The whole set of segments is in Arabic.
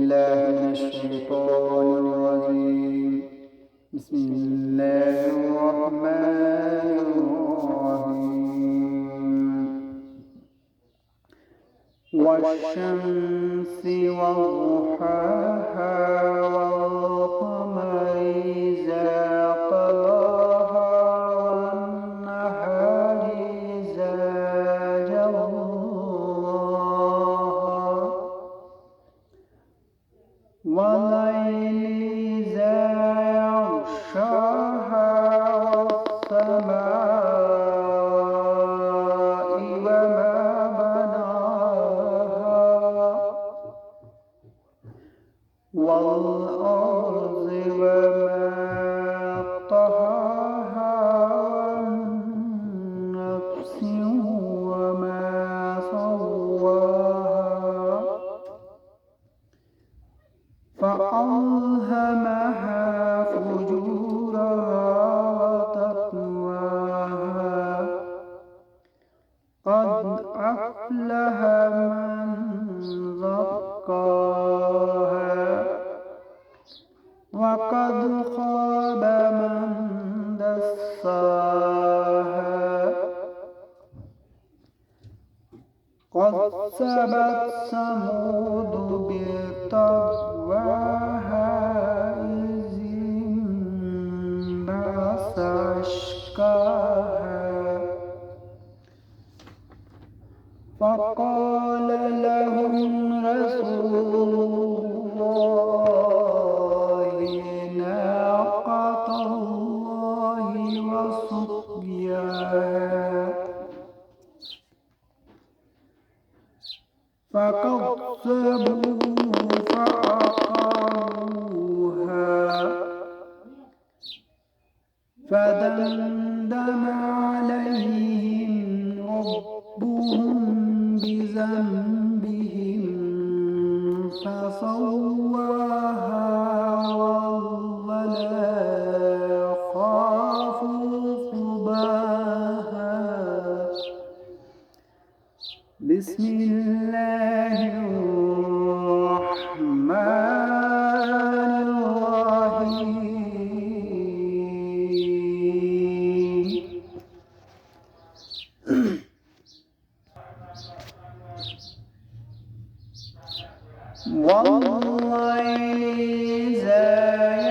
بالله من الشيطان الرجيم. بسم الله الرحمن الرحيم. والشمس وضحاها والقمر إذا طلاها والنهار إذا جلاها والليل إذا يغشاها والسماء وما بناها والأرض وما طحاها والنفس وما سواها فألهمها فجورها وتقواها قد أفلح من زكاها وقد خاب من دساها كذبت ثمود بطغواها إذ انبعث أشقاها فقال لهم رسول الله ناقة الله وسقياها فكذبوه فعقروها فدمدم عليهم ربهم بذنبهم فسواها ولا يخاف عقباها. بسم الله الرحمن الرحيم. والليل إذا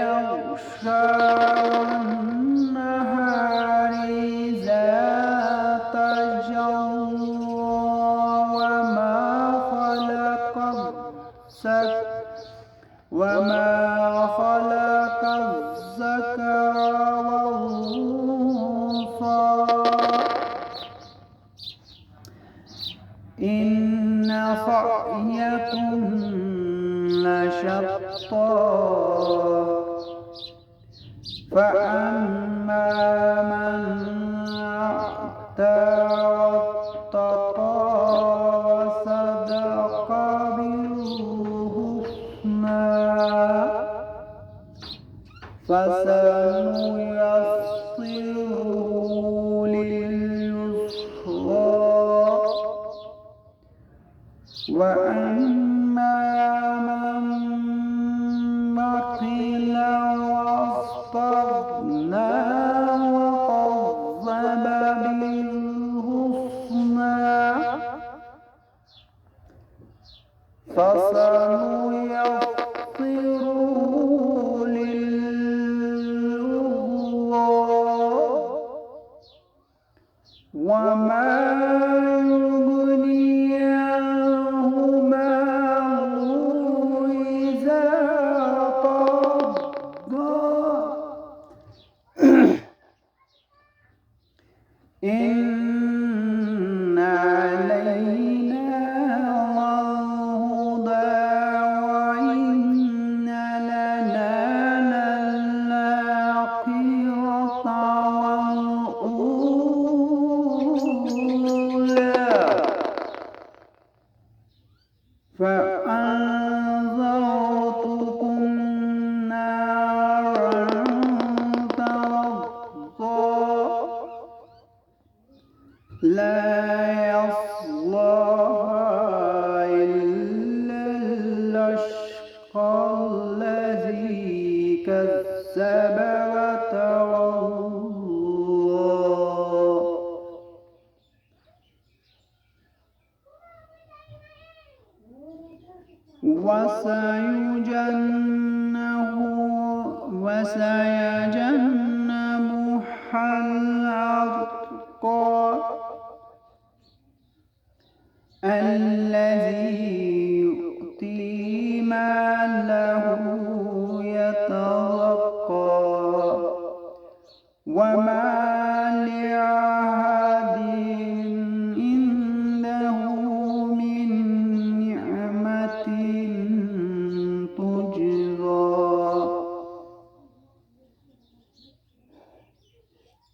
يغشى والنهار إذا تجلى وما خلق الذكر والأنثى إن سعيكم لشتى فأما من أعطى واتقى وصدق بالحسنى فسنيسره لليسرى وأما من بخل واستغنى وكذب بالحسنى فسنيسره لليسرى وما يغني عنه ماله إذا طغى إن علينا للهدى وإن لنا للآخرة والأولى فأنذرتكم نارا تلظى لا يصلاها إلا الأشقى وسيجنبها الأتقى الذي يؤتي ماله يتزكى وما لأحد عنده من نعمة تجزى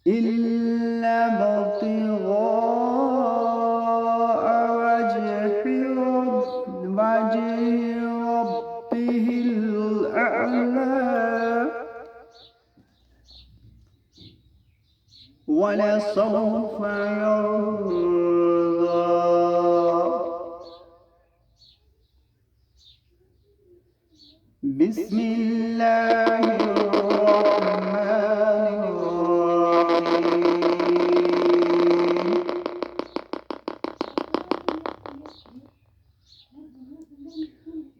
إلا ابتغاء وجه ربه الأعلى ولسوف يرضى. بسم الله الرحمن الرحيم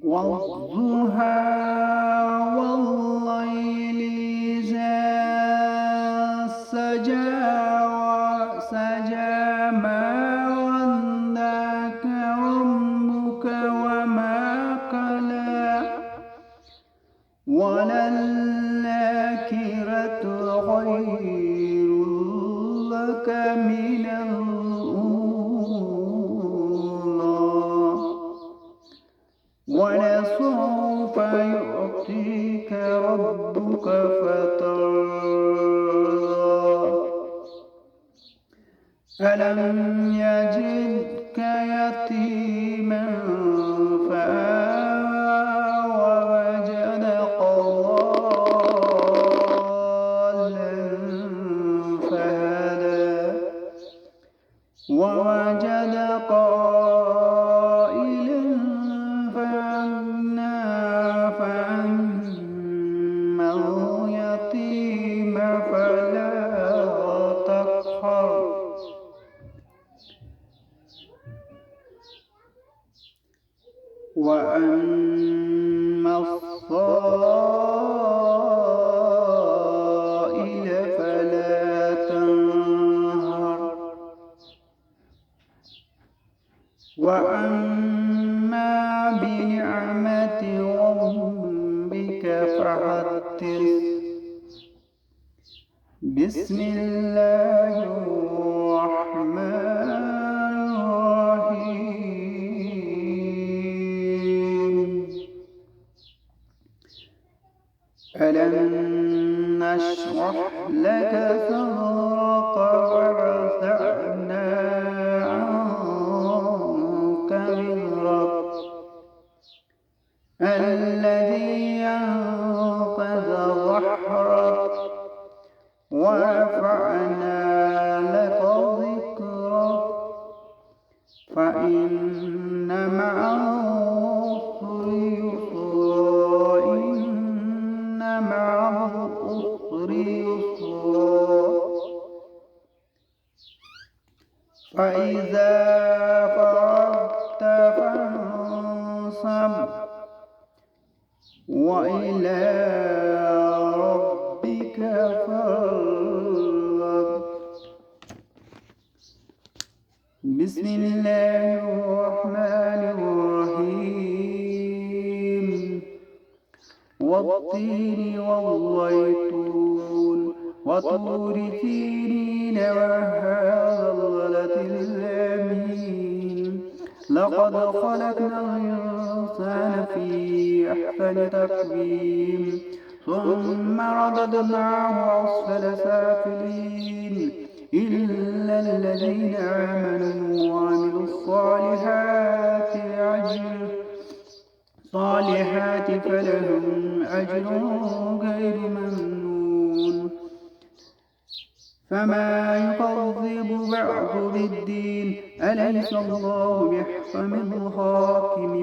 والضحى والليل إذا سجى ما ودعك ربك وما قلى وللآخرة خير لك من الأولى ولسوف يعطيك ربك فترضى ألم يجدك يتيما فآوى ووجدك ضالا فهدى ووجدك عائلا فأغنى فأما اليتيم فلا تقهر وأما الصائل فلا تنهر وأما بنعمة ربك فحدث. بسم الله الرحمن الرحيم ألم نشرح لك صدرك ووسعنا عنك وزرك الذي أنقض ظهرك ورفعنا لك ذكرك فإن مع العسر يسرا إن مع العسر يسرا فإذا فرغت فانصب وإلى ربك فارغب. بسم الله الرحمن الرحيم والتين والزيتون وطور سينين وهذا البلد الأمين لقد خلقنا الإنسان في أحسن تقويم ثم رددناه أسفل سافلين إلا الذين آمنوا وعملوا الصالحات فلهم أجر غير ممنون فما يكذب بعد بالدين أليس الله بأحكم الحاكمين